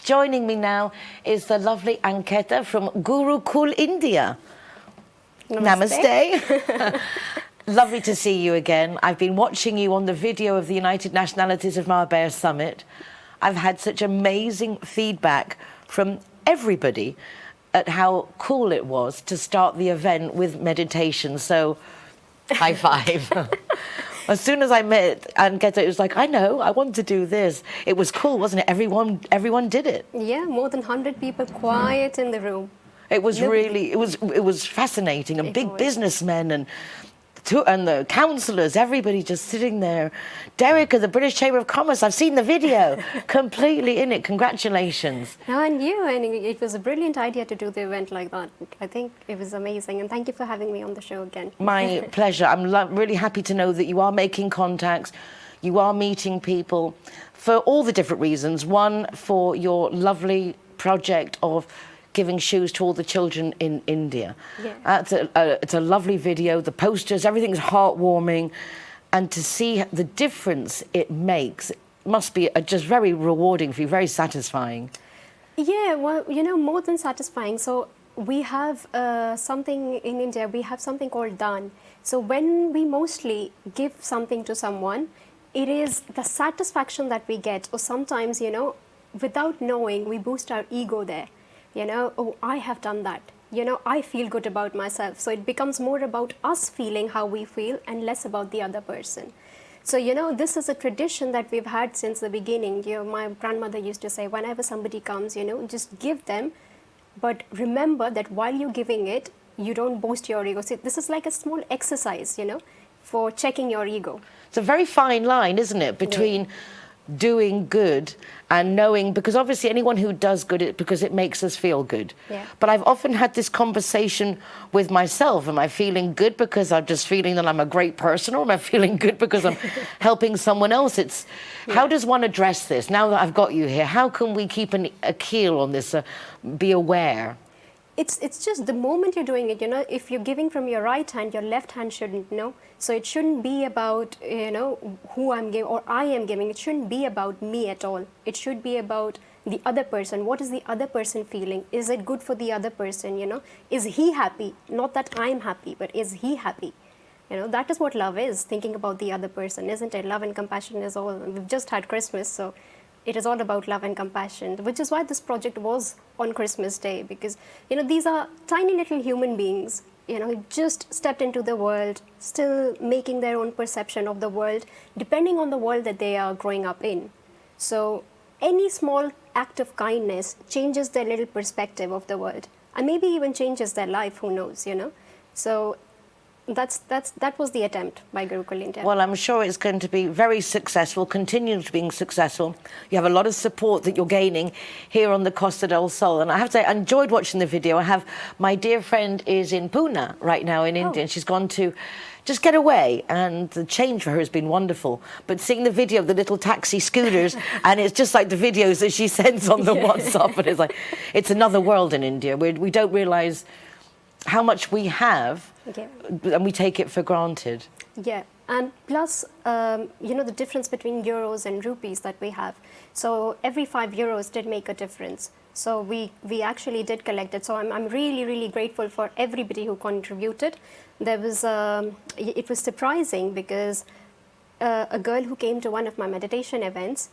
Joining me now is the lovely Ankita from Gurukul India. Namaste. Lovely to see you again. I've been watching you on the video of the United Nationalities of Marbella Summit. I've had such amazing feedback from everybody at how cool it was to start the event with meditation. So, high five. As soon as I met Ankita, it was like, I know, I want to do this. It was cool, wasn't it? Everyone did it. Yeah, more than 100 people quiet in the room. It was really, it was fascinating. And big businessmen and the councillors, everybody just sitting there. Derek of the British Chamber of Commerce, I've seen the video, completely in it. Congratulations. No, and it was a brilliant idea to do the event like that. I think it was amazing, and thank you for having me on the show again. My pleasure. I'm really happy to know that you are making contacts, you are meeting people for all the different reasons. One, for your lovely project of giving shoes to all the children in India. Yeah. It's a lovely video, the posters, everything's heartwarming, and to see the difference it makes must be just very rewarding for you, very satisfying. Yeah, well, you know, more than satisfying. So we have something in India, we have something called dan. So when we mostly give something to someone, it is the satisfaction that we get, or sometimes, you know, without knowing, we boost our ego there. You know, oh, I have done that. You know, I feel good about myself. So it becomes more about us feeling how we feel and less about the other person. So, you know, this is a tradition that we've had since the beginning. You know, my grandmother used to say, whenever somebody comes, you know, just give them. But remember that while you're giving it, you don't boost your ego. So this is like a small exercise, you know, for checking your ego. It's a very fine line, isn't it, between doing good and knowing, because obviously anyone who does good, because it makes us feel good. Yeah. But I've often had this conversation with myself. Am I feeling good because I'm just feeling that I'm a great person, or am I feeling good because I'm helping someone else? How does one address this? Now that I've got you here, how can we keep a keel on this, be aware? It's just the moment you're doing it, you know, if you're giving from your right hand, your left hand shouldn't know. So it shouldn't be about, you know, who I'm giving or I am giving. It shouldn't be about me at all. It should be about the other person. What is the other person feeling? Is it good for the other person, you know? Is he happy? Not that I'm happy, but is he happy? You know, that is what love is, thinking about the other person, isn't it? Love and compassion is all. We've just had Christmas, so it is all about love and compassion, which is why this project was on Christmas Day, because, you know, these are tiny little human beings, you know, who just stepped into the world, still making their own perception of the world, depending on the world that they are growing up in. So any small act of kindness changes their little perspective of the world, and maybe even changes their life, who knows, you know. So that was the attempt by Gurukul India. Well, I'm sure it's going to be very successful, continue to being successful. You have a lot of support that you're gaining here on the Costa del Sol. And I have to say, I enjoyed watching the video. I have, my dear friend is in Pune right now in India, and she's gone to just get away, and the change for her has been wonderful. But seeing the video of the little taxi scooters, and it's just like the videos that she sends on the WhatsApp, and it's like, it's another world in India. We don't realise how much we have, and we take it for granted. Yeah, and plus, you know, the difference between euros and rupees that we have. So every 5 euros did make a difference. So we actually did collect it. So I'm really, really grateful for everybody who contributed. There was, it was surprising because a girl who came to one of my meditation events,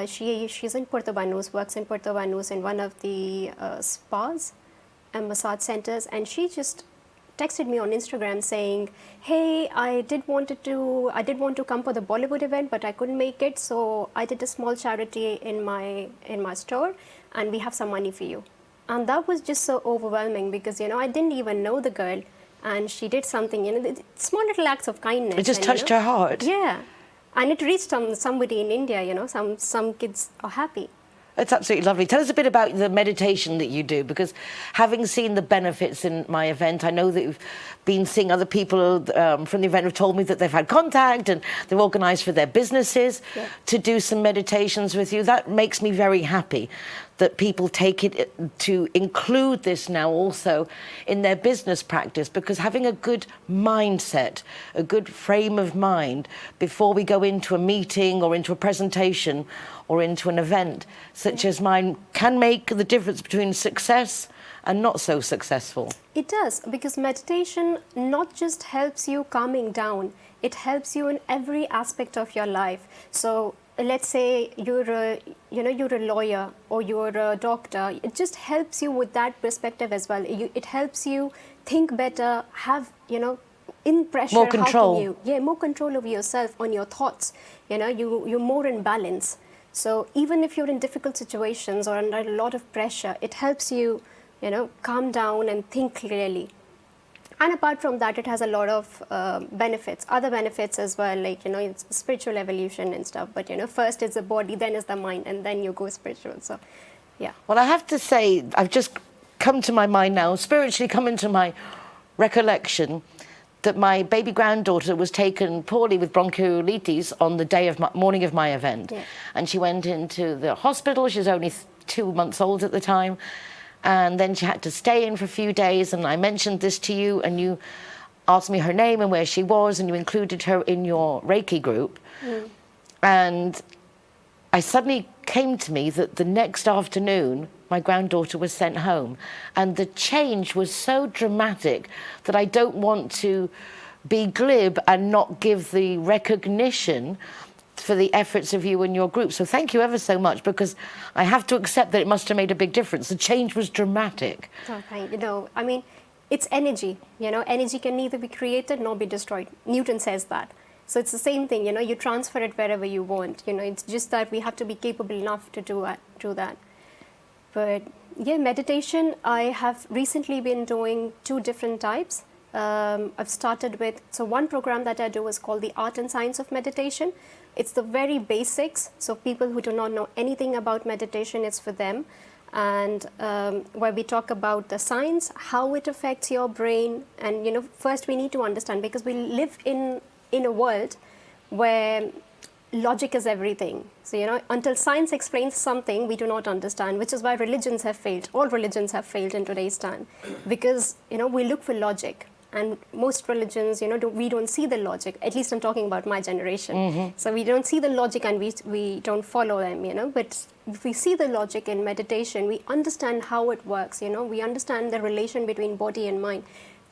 she's in Puerto Banús, works in Puerto Banús in one of the spas and massage centers, and she just texted me on Instagram saying, hey, I did want to come for the Bollywood event, but I couldn't make it, so I did a small charity in my store, and we have some money for you. And that was just so overwhelming, because, you know, I didn't even know the girl, and she did something, you know, small little acts of kindness. It just touched her heart. Yeah, and it reached somebody in India, you know, some kids are happy. It's absolutely lovely. Tell us a bit about the meditation that you do, because having seen the benefits in my event, I know that you've been seeing other people from the event who've told me that they've had contact and they've organised for their businesses to do some meditations with you. That makes me very happy that people take it to include this now also in their business practice, because having a good mindset, a good frame of mind before we go into a meeting or into a presentation or into an event such as mine can make the difference between success and not so successful. It does, because meditation not just helps you calming down, it helps you in every aspect of your life. So let's say you're a lawyer or you're a doctor, it just helps you with that perspective as well. It helps you think better, have, in pressure, more control. how can you, more control over yourself, on your thoughts. You're more in balance. So even if you're in difficult situations or under a lot of pressure, it helps you, calm down and think clearly. And apart from that, it has a lot of benefits, other benefits as well, like, it's spiritual evolution and stuff. But, first is the body, then is the mind, and then you go spiritual. So, yeah. Well, I have to say, I've just come to my mind now, spiritually come into my recollection that my baby granddaughter was taken poorly with bronchiolitis on the morning of my event. Yeah. And she went into the hospital. She was only 2 months old at the time. And then she had to stay in for a few days, and I mentioned this to you, and you asked me her name and where she was, and you included her in your Reiki group. And I suddenly came to me that the next afternoon, my granddaughter was sent home. And the change was so dramatic that I don't want to be glib and not give the recognition for the efforts of you and your group. So thank you ever so much, because I have to accept that it must have made a big difference. The change was dramatic. Oh, thank you. I mean, it's energy. Energy can neither be created nor be destroyed. Newton says that. So it's the same thing. You transfer it wherever you want. It's just that we have to be capable enough to do that. But yeah, meditation, I have recently been doing 2 different types. I've started with, so one program that I do is called the Art and Science of Meditation. It's the very basics, so people who do not know anything about meditation, it's for them. And where we talk about the science, how it affects your brain. And, first we need to understand, because we live in a world where logic is everything. So, until science explains something, we do not understand, which is why religions have failed. All religions have failed in today's time, because, we look for logic. And most religions, we don't see the logic. At least I'm talking about my generation. So we don't see the logic, and we don't follow them, But if we see the logic in meditation, we understand how it works, We understand the relation between body and mind.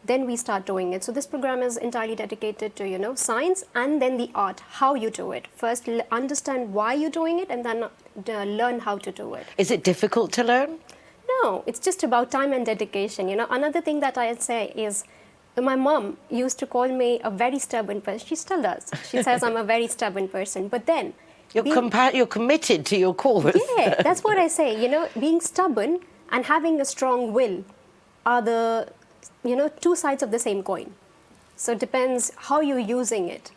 Then we start doing it. So this program is entirely dedicated to, science, and then the art, how you do it. First, understand why you're doing it, and then learn how to do it. Is it difficult to learn? No, it's just about time and dedication. Another thing that I'd say is, my mom used to call me a very stubborn person. She still does. She says I'm a very stubborn person. But then... You're committed to your cause. Yeah, that's what I say. Being stubborn and having a strong will are the, 2 sides of the same coin. So it depends how you're using it.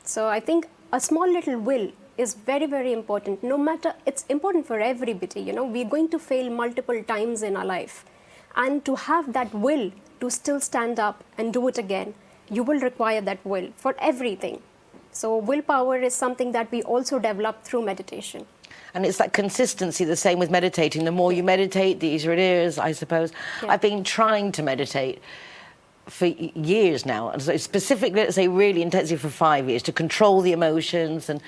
So I think a small little will is very, very important. No matter, it's important for everybody. We're going to fail multiple times in our life. And to have that will to still stand up and do it again, you will require that will for everything. So willpower is something that we also develop through meditation. And it's that consistency, the same with meditating. The more you meditate, the easier it is, I suppose. Yeah. I've been trying to meditate for years now, and so specifically, let's say, really intensely for 5 years, to control the emotions. And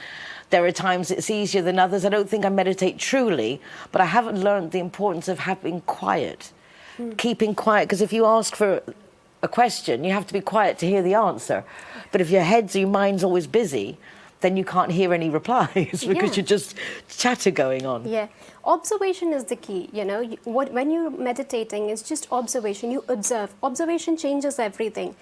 there are times it's easier than others. I don't think I meditate truly, but I haven't learned the importance of having quiet. Keeping quiet, because if you ask for a question, you have to be quiet to hear the answer. But if your mind's always busy, then you can't hear any replies, because you're just chatter going on. Yeah, observation is the key. When you're meditating, it's just observation. You observe. Observation changes everything.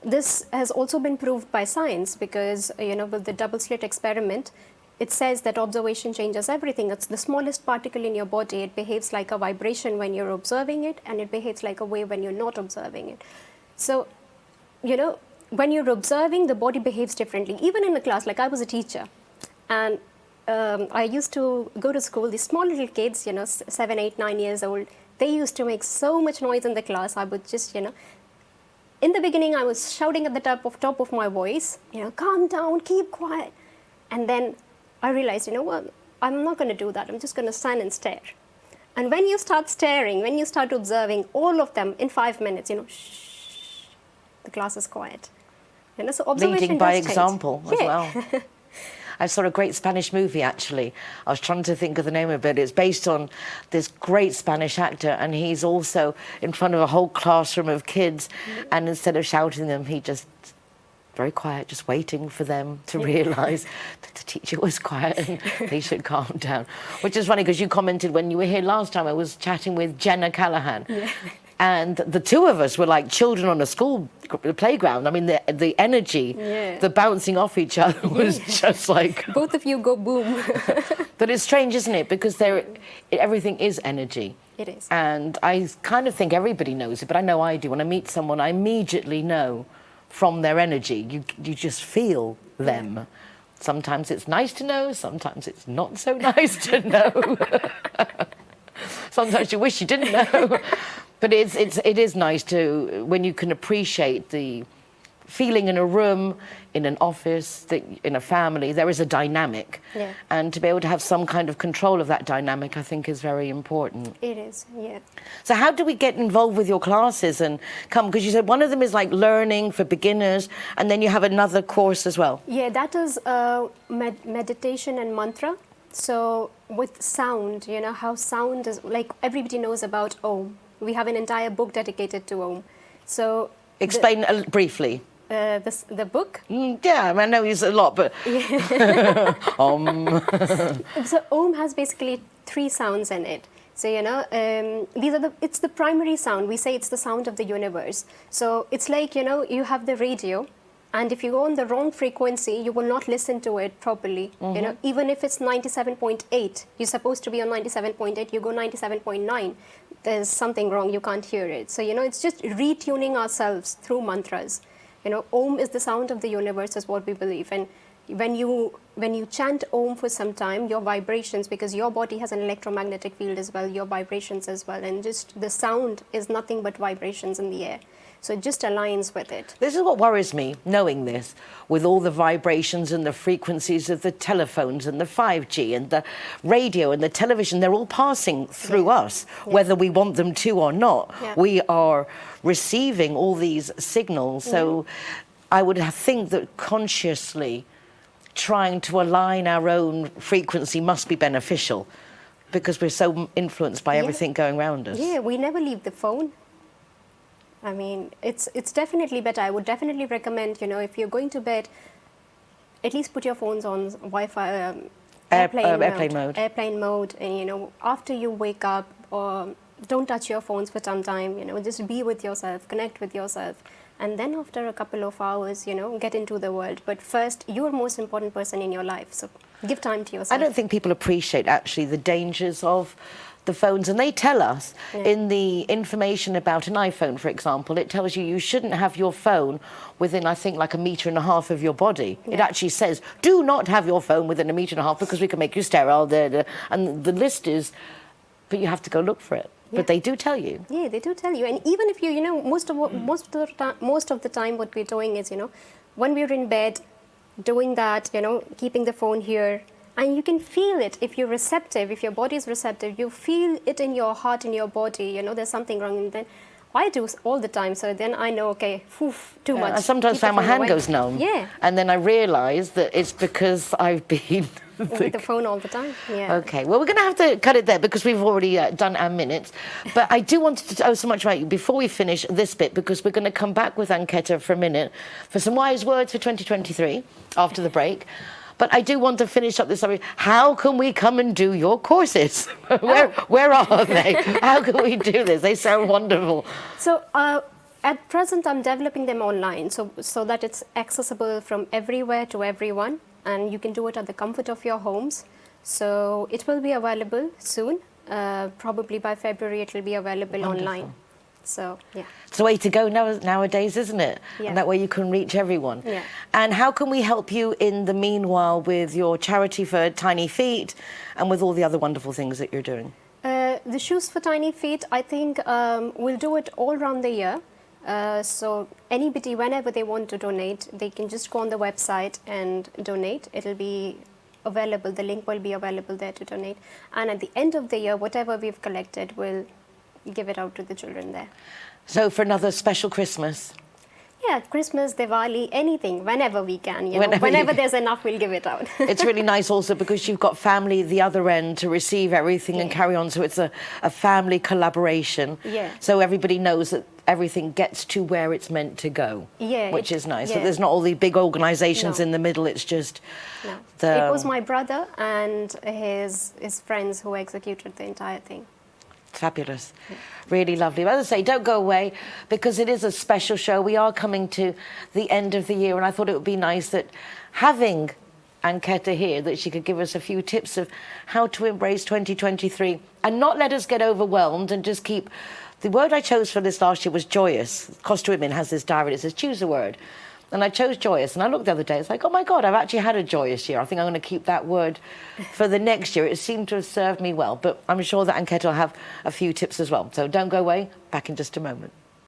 This has also been proved by science, because with the double slit experiment, it says that observation changes everything. It's the smallest particle in your body. It behaves like a vibration when you're observing it, and it behaves like a wave when you're not observing it. So, when you're observing, the body behaves differently. Even in a class, like I was a teacher, and I used to go to school, these small little kids, 7, 8, 9 years old, they used to make so much noise in the class. I would just, in the beginning, I was shouting at the top of my voice, calm down, keep quiet. And then I realized, what, I'm not going to do that. I'm just going to stand and stare. And when you start staring, when you start observing, all of them in 5 minutes, shh, the class is quiet. So observation leading by example as well. I saw a great Spanish movie, actually. I was trying to think of the name of it. It's based on this great Spanish actor, and he's also in front of a whole classroom of kids, and instead of shouting them, he just very quiet, just waiting for them to realise that the teacher was quiet and they should calm down. Which is funny, because you commented when you were here last time, I was chatting with Jenna Callahan. Yeah. And the two of us were like children on a school playground. I mean, the energy, the bouncing off each other was just like... Both of you go boom. But it's strange, isn't it? Because everything is energy. It is. And I kind of think everybody knows it, but I know I do. When I meet someone, I immediately know from their energy. You just feel them. Yeah. Sometimes it's nice to know, sometimes it's not so nice to know. Sometimes you wish you didn't know. But it is nice to, when you can appreciate the feeling in a room, in an office, in a family, there is a dynamic. Yeah. And to be able to have some kind of control of that dynamic, I think, is very important. It is, yeah. So how do we get involved with your classes and come? Because you said one of them is like learning for beginners, and then you have another course as well. Yeah, that is meditation and mantra. So with sound, you know, how sound is, like everybody knows about Om. We have an entire book dedicated to Om. So explain briefly. The book? Yeah, I know it's a lot, but... So Om has basically 3 sounds in it. So, you know, it's the primary sound. We say it's the sound of the universe. So it's like, you know, you have the radio, and if you go on the wrong frequency, you will not listen to it properly. You know, even if it's 97.8, you're supposed to be on 97.8, you go 97.9. There's something wrong, you can't hear it. So, you know, it's just retuning ourselves through mantras. You know, Om is the sound of the universe, is what we believe. And when you chant Om for some time, your vibrations, because your body has an electromagnetic field as well, your vibrations as well, and just the sound is nothing but vibrations in the air. So it just aligns with it. This is what worries me, knowing this, with all the vibrations and the frequencies of the telephones and the 5G and the radio and the television. They're all passing through us, whether we want them to or not. Yeah. We are receiving all these signals. So I would think that consciously trying to align our own frequency must be beneficial, because we're so influenced by everything going around us. Yeah, we never leave the phone. I mean, it's definitely better. I would definitely recommend, you know, if you're going to bed, at least put your phones on Wi-Fi, airplane mode, and, you know, after you wake up, or don't touch your phones for some time, you know, just be with yourself, connect with yourself, and then after a couple of hours, you know, get into the world. But first, you're the most important person in your life, so give time to yourself. I don't think people appreciate, actually, the dangers of the phones, and they tell us in the information about an iPhone, for example, it tells you shouldn't have your phone within, I think, like 1.5 meters of your body. It actually says, do not have your phone within 1.5 meters because we can make you sterile. And the list is, but you have to go look for it. Yeah. But they do tell you. Yeah, they do tell you. And even if you know, most of the time what we're doing is, you know, when we're in bed, doing that, you know, keeping the phone here. And you can feel it if you're receptive, if your body is receptive, you feel it in your heart, in your body, you know, there's something wrong. And then I do all the time, so then I know, okay, too much. I sometimes find my hand goes numb. Yeah. And then I realise that it's because I've been... with the phone all the time, yeah. Okay, well, we're going to have to cut it there because we've already done our minutes. But I do want to know so much about you before we finish this bit, because we're going to come back with Anketa for a minute for some wise words for 2023 after the break. But I do want to finish up this story. How can we come and do your courses? Where are they? How can we do this? They sound wonderful. So at present, I'm developing them online so that it's accessible from everywhere to everyone. And you can do it at the comfort of your homes. So it will be available soon. Probably by February, it will be available online. So, yeah. It's the way to go nowadays, isn't it? Yeah. And that way you can reach everyone. Yeah. And how can we help you in the meanwhile with your charity for Tiny Feet and with all the other wonderful things that you're doing? The shoes for Tiny Feet, I think we'll do it all around the year. So anybody, whenever they want to donate, they can just go on the website and donate. It'll be available. The link will be available there to donate. And at the end of the year, whatever we've collected, we'll give it out to the children there. So for another special Christmas? Yeah, Christmas, Diwali, anything, whenever we can. Whenever there's enough, we'll give it out. It's really nice also because you've got family the other end to receive everything and carry on. So it's a family collaboration. Yeah. So everybody knows that everything gets to where it's meant to go. Yeah. Which is nice. Yeah. So there's not all these big organisations in the middle. It's just It was my brother and his friends who executed the entire thing. Fabulous. Really lovely. But as I say, don't go away because it is a special show. We are coming to the end of the year and I thought it would be nice that having Anketa here, that she could give us a few tips of how to embrace 2023 and not let us get overwhelmed and just keep... The word I chose for this last year was joyous. Costa Women has this diary that says, choose a word. And I chose joyous. And I looked the other day, it's like, oh my God, I've actually had a joyous year. I think I'm going to keep that word for the next year. It seemed to have served me well. But I'm sure that Anketa will have a few tips as well. So don't go away. Back in just a moment.